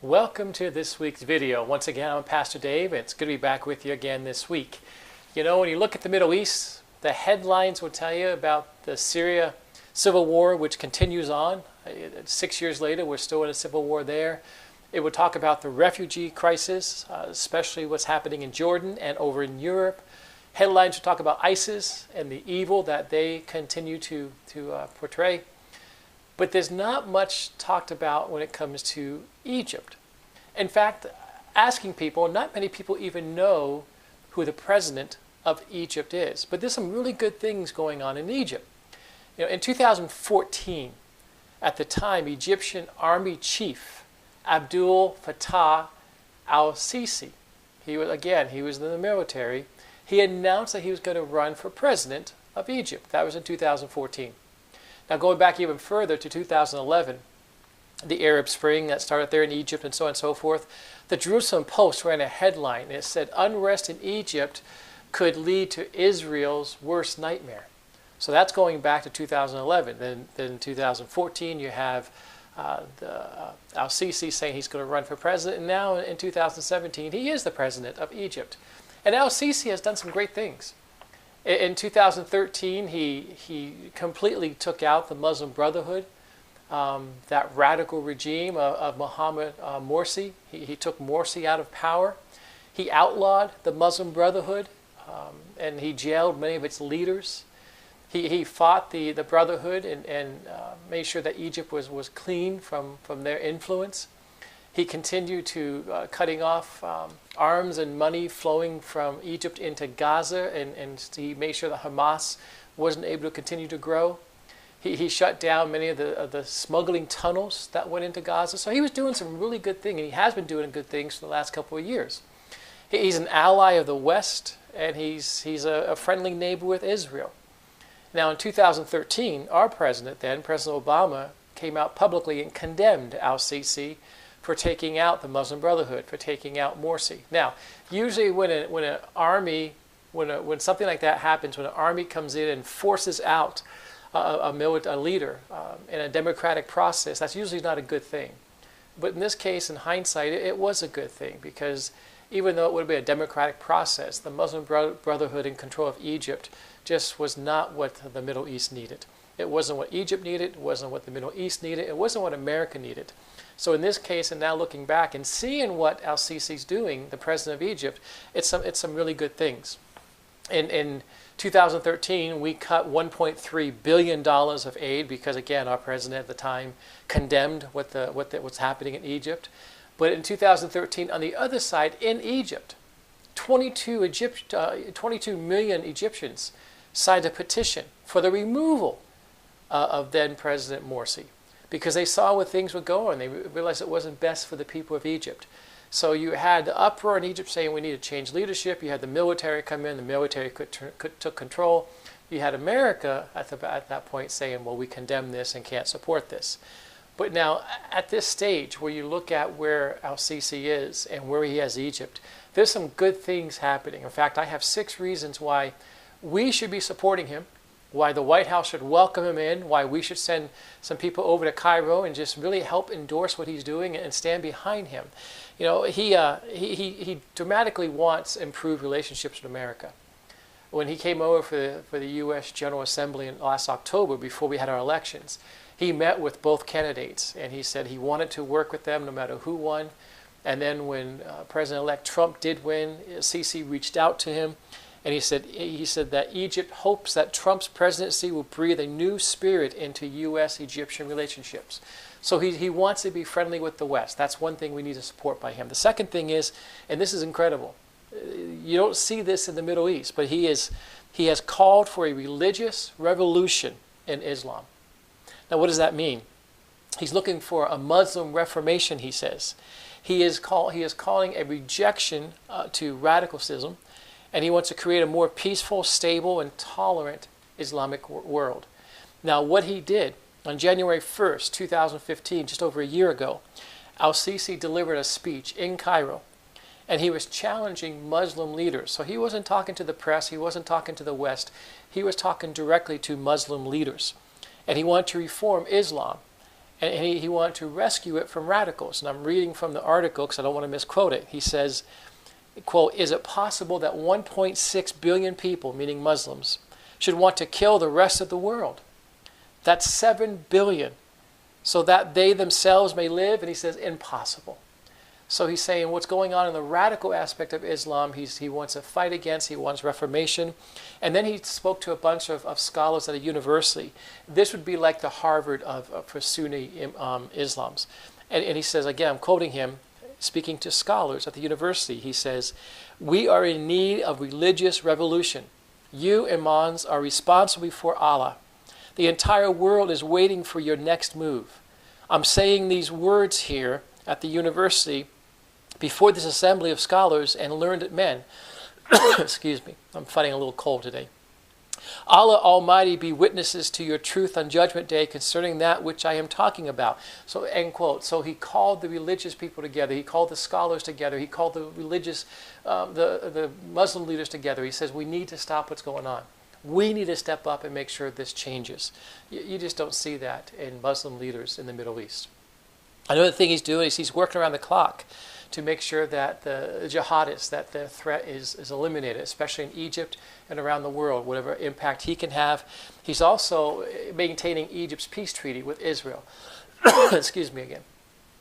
Welcome to this week's video. Once again, I'm Pastor Dave. It's good to be back with you again this week. You know, when you look at the Middle East, the headlines will tell you about the Syria civil war, which continues on. 6 years later, we're still in a civil war there. It would talk about the refugee crisis, especially what's happening in Jordan and over in Europe. Headlines would talk about ISIS and the evil that they continue to portray. But there's not much talked about when it comes to Egypt. In fact, asking people, not many people even know who the president of Egypt is. But there's some really good things going on in Egypt. You know, in 2014, at the time, Egyptian Army Chief Abdul Fattah al-Sisi, he was in the military, he announced that he was going to run for president of Egypt. That was in 2014. Now, going back even further to 2011, the Arab Spring that started there in Egypt and so on and so forth, the Jerusalem Post ran a headline, and it said, "Unrest in Egypt could lead to Israel's worst nightmare." So that's going back to 2011. Then in 2014, you have al-Sisi saying he's going to run for president, and now in 2017, he is the president of Egypt. And al-Sisi has done some great things. In 2013, he completely took out the Muslim Brotherhood, that radical regime of Mohammed Morsi. He took Morsi out of power. He outlawed the Muslim Brotherhood, and he jailed many of its leaders. He fought the Brotherhood and made sure that Egypt was clean from their influence. He continued to cutting off arms and money flowing from Egypt into Gaza, and he made sure that Hamas wasn't able to continue to grow. He shut down many of the smuggling tunnels that went into Gaza. So he was doing some really good things, and he has been doing good things for the last couple of years. He's an ally of the West, and he's a friendly neighbor with Israel. Now, in 2013, our president then, President Obama, came out publicly and condemned al-Sisi for taking out the Muslim Brotherhood, for taking out Morsi. Now, usually when something like that happens, when an army comes in and forces out a leader in a democratic process, that's usually not a good thing. But in this case, in hindsight, it was a good thing, because even though it would have been a democratic process, the Muslim Brotherhood in control of Egypt just was not what the Middle East needed. It wasn't what Egypt needed, it wasn't what the Middle East needed, it wasn't what America needed. So in this case, and now looking back and seeing what al-Sisi's doing, the president of Egypt, it's some really good things. In 2013, we cut $1.3 billion of aid because, again, our president at the time condemned what's happening in Egypt. But in 2013, on the other side, in Egypt, 22 million Egyptians signed a petition for the removal of then President Morsi, because they saw where things were going. They realized it wasn't best for the people of Egypt. So you had the uproar in Egypt saying we need to change leadership. You had the military come in. The military took control. You had America at that point saying, well, we condemn this and can't support this. But now, at this stage, where you look at where al-Sisi is and where he has Egypt, there's some good things happening. In fact, I have 6 reasons why we should be supporting him, why the White House should welcome him in, why we should send some people over to Cairo and just really help endorse what he's doing and stand behind him. You know, he dramatically wants improved relationships with America. When he came over for the U.S. General Assembly in last October, before we had our elections, he met with both candidates, and he said he wanted to work with them no matter who won. And then when President-elect Trump did win, Sisi reached out to him, and he said that Egypt hopes that Trump's presidency will breathe a new spirit into U.S.-Egyptian relationships. So he wants to be friendly with the West. That's one thing we need to support by him. The second thing is, and this is incredible, you don't see this in the Middle East, but he has called for a religious revolution in Islam. Now, what does that mean? He's looking for a Muslim reformation, he says. He is calling a rejection to radicalism, and he wants to create a more peaceful, stable, and tolerant Islamic world. Now, what he did on January 1st, 2015, just over a year ago, al-Sisi delivered a speech in Cairo, and he was challenging Muslim leaders. So he wasn't talking to the press, he wasn't talking to the West, he was talking directly to Muslim leaders. And he wanted to reform Islam. And he wanted to rescue it from radicals. And I'm reading from the article because I don't want to misquote it. He says, quote, "Is it possible that 1.6 billion people, meaning Muslims, should want to kill the rest of the world? That's 7 billion. So that they themselves may live?" And he says, impossible. So he's saying what's going on in the radical aspect of Islam, he wants to fight against, he wants reformation. And then he spoke to a bunch of scholars at a university. This would be like the Harvard for Sunni Islams. And he says, again, I'm quoting him, speaking to scholars at the university, he says, "We are in need of religious revolution. You, imams, are responsible before Allah. The entire world is waiting for your next move. I'm saying these words here at the university before this assembly of scholars and learned men." Excuse me, I'm fighting a little cold today. "Allah Almighty be witnesses to your truth on Judgment Day concerning that which I am talking about." So, end quote. So he called the religious people together. He called the scholars together. He called the religious, the Muslim leaders together. He says, we need to stop what's going on. We need to step up and make sure this changes. You just don't see that in Muslim leaders in the Middle East. Another thing he's doing is he's working around the clock to make sure that the jihadists, that the threat is eliminated, especially in Egypt and around the world, whatever impact he can have. He's also maintaining Egypt's peace treaty with Israel. Excuse me again.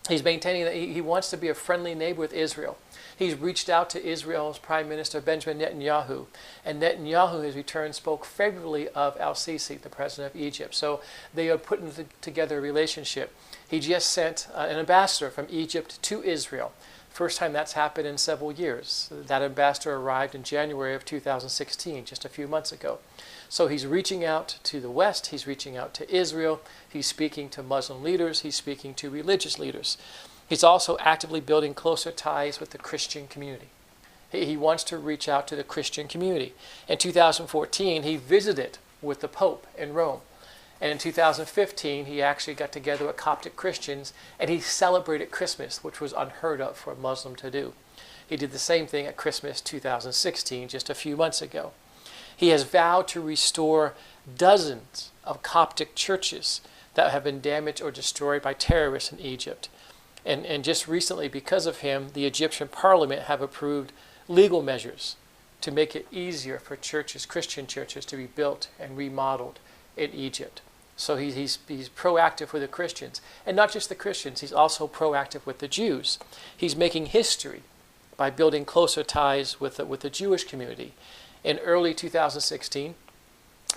He's maintaining that he wants to be a friendly neighbor with Israel. He's reached out to Israel's Prime Minister Benjamin Netanyahu, and Netanyahu, his return, spoke favorably of al-Sisi, the president of Egypt. So they are putting together a relationship. He just sent an ambassador from Egypt to Israel. First time that's happened in several years. That ambassador arrived in January of 2016, just a few months ago. So he's reaching out to the West, he's reaching out to Israel, he's speaking to Muslim leaders, he's speaking to religious leaders. He's also actively building closer ties with the Christian community. He wants to reach out to the Christian community. In 2014, he visited with the Pope in Rome. And in 2015, he actually got together with Coptic Christians and he celebrated Christmas, which was unheard of for a Muslim to do. He did the same thing at Christmas 2016, just a few months ago. He has vowed to restore dozens of Coptic churches that have been damaged or destroyed by terrorists in Egypt. And just recently, because of him, the Egyptian parliament have approved legal measures to make it easier for churches, Christian churches, to be built and remodeled in Egypt. So he's proactive with the Christians. And not just the Christians, he's also proactive with the Jews. He's making history by building closer ties with the Jewish community. In early 2016,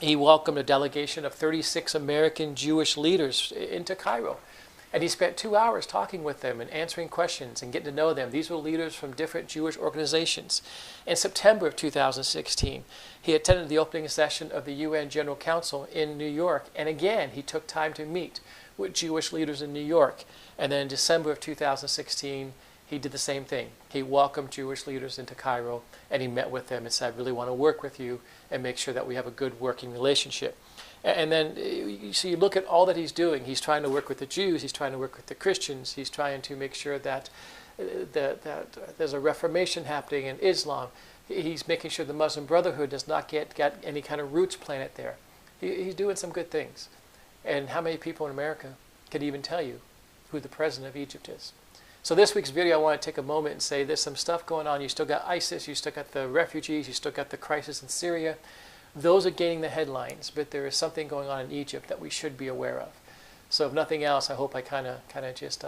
he welcomed a delegation of 36 American Jewish leaders into Cairo. And he spent 2 hours talking with them and answering questions and getting to know them. These were leaders from different Jewish organizations. In September of 2016, he attended the opening session of the UN General Council in New York. And again, he took time to meet with Jewish leaders in New York. And then in December of 2016, he did the same thing. He welcomed Jewish leaders into Cairo and he met with them and said, I really want to work with you and make sure that we have a good working relationship. And then so you look at all that he's doing. He's trying to work with the Jews. He's trying to work with the Christians. He's trying to make sure that there's a reformation happening in Islam. He's making sure the Muslim Brotherhood does not get any kind of roots planted there. He's doing some good things. And how many people in America can even tell you who the president of Egypt is? So this week's video, I want to take a moment and say there's some stuff going on. You still got ISIS. You still got the refugees. You still got the crisis in Syria. Those are gaining the headlines, but there is something going on in Egypt that we should be aware of. So if nothing else, I hope I kind of just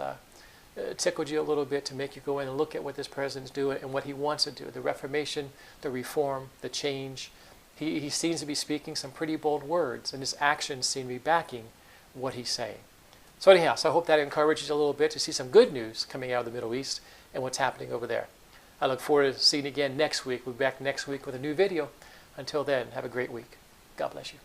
tickled you a little bit to make you go in and look at what this president's doing and what he wants to do, the reformation, the reform, the change. He seems to be speaking some pretty bold words, and his actions seem to be backing what he's saying. So anyhow, I hope that encourages you a little bit to see some good news coming out of the Middle East and what's happening over there. I look forward to seeing you again next week. We'll be back next week with a new video. Until then, have a great week. God bless you.